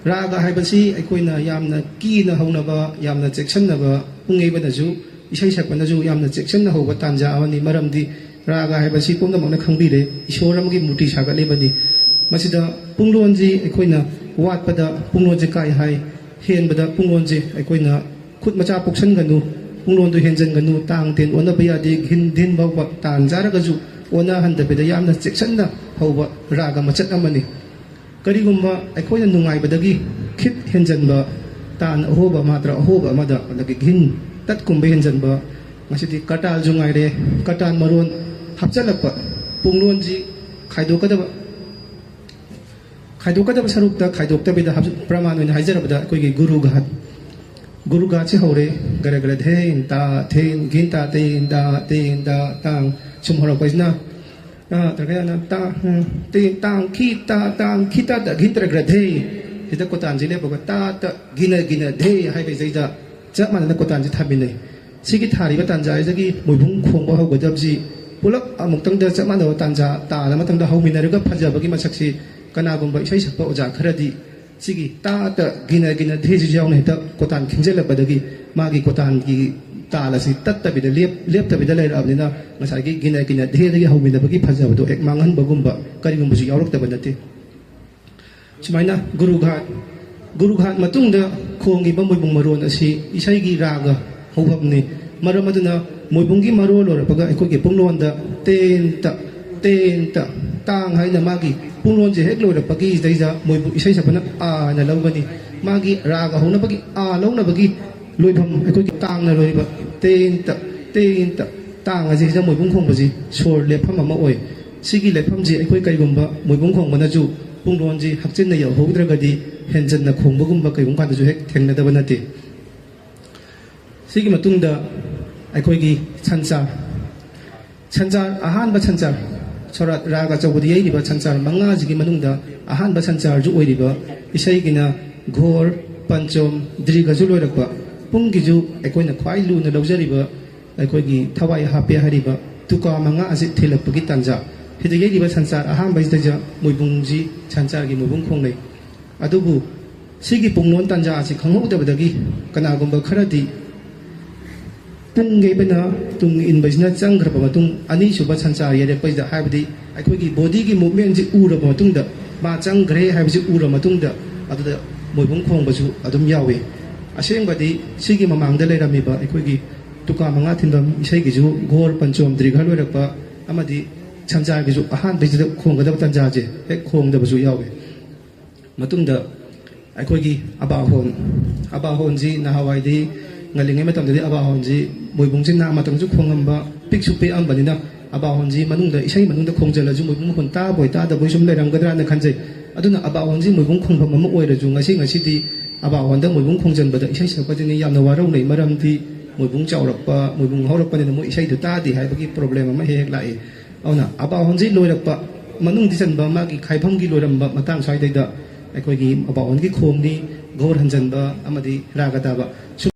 raga haibasi aikoina yamna kina haunaba yamna chekshannaba pungeibanasu isai sakpanaju yamna cheksanna hoba tanja awani maramdi raga haibasi pumnamakna khangbire ishor amagi murti sagalebani masida punglonji aikoina watpada punglonje kai hai henbada punglonje aikoina khut macha poksanganu punglondu henjanganu tang ten ona bayade ghin din bawba tanjaragaju ona handabeda yamna cheksanna hoba raga machat amani karigumba aikoina nungaibadagi khit henjanba tan ahoba matra ahoba amada lagi ghin tat kumbe henjanba masidi katal jungaire katan maron hapchalakpa punglonji खायदोकदब सरुकता खायदोकतबेदा प्रमाण ओइना हाइजरबदा कोइगी गुरु घाट से हौरे गरे गरे then ता then गिनता तेन दा तांग सुम हरक पैसना तरगना ता तेन तांग खीता दा गिनतर गरे धे हिदा कोतान जिले बगा ता गिना धे हाइबे जैदा जब मानना कोतान जि थाबिनै सिगी थारिबा तांजा जगी मोइबुं खोंबा हौगदबजि पुलक अमुक्तंग जब मानना तांजा ताला मतंग हौमिनरगा फजबगी मसक्सि कनागुंबा इसै सकपा ओजा खरदी सिगी ताता गिना धेजि जाउन हेता कोतान खिंजेलबदगी मागी कोतान की तालासि तत्तबिदा लेप्तबिदा लेरअबनिना ngसागी गिना धेदगी हौमिनबगी फजबदो एक मांगहन बगुंबा करिगुंबसु यावरक्तबा नते सुमाइना गुरुघाट मतुंगदा खोंगी मोइबुंग मरोन असि इसैगी रागा हौहबनि मरम अदुना मोइबुंगी मरो लोरपगा एकोगी पुंगलोंदा तेन ता तांग हाइना मागी punglonje hek loirapagi daija moibu isai sapana a na lawgani magi raga honabagi a lawnabagi loibham aikoi tang na loiba ten ta tang aji ja moibung khongbaji sor lepham ama oi sigi lepham ji aikoi kaigumba moibung khongbana ju punglonje hakchin na yaw hogdragadi henjan na khongbagumba kaigum kan ju hek thengna da banati sigi matungda aikoi gi chanjar ahan ba chanjar sorat raga chawdi yaiba chanchar manga jigi manungda ahan ba chanchar ju oiriba isaigina ghor panchom driga ju loirakpa punggi ju ekoina khwai lu na lawjariba ekoigi thawai hape hariba tuka manga ase thilapagi tanja hide yaiba chanchar ahan ba jija moibungji chanchar gi moibung khongnei adubu sigi punglon tanja ase khanghodabadagi kanagumba kharadi pungeibana tung inbajna changraba matung ani suba chanchar yare paida haibdi aikoigi body gi movement ji uraba matungda ma changre haibji ura matungda aduda moibung khongbasu adum yawe asengbadi sigi mamangda leiramiba aikoigi tuka manga thinbam isai gi ju gor panchom drigal loirakpa amadi chanchar gi ju ahan bejida khonggadaba tanja je hek khongdabasu yawe matungda aikoigi abahon ji nahawaidi ngalingai matamdadi abahonji moibungji na matangju khongamba piksu pe ambanina abahonji manungda isai manungda khongjala moibung hon ta boi ta da boi sum leiramgadra na khanjai aduna abahonji moibung khongpham ama oiraju ngasi di abahonda moibung khongjanbada isai sakpajini yamna warau nei maramdi moibung chaurakpa moibung haurakpa ni mo isai du ta di haibagi problem ama hek lai auna abahonji loirakpa manungdi janba magi khaibhamgi loiramba matang swaidai da aikoigi abahongi khongni ghor hanjanba amadi ragadaba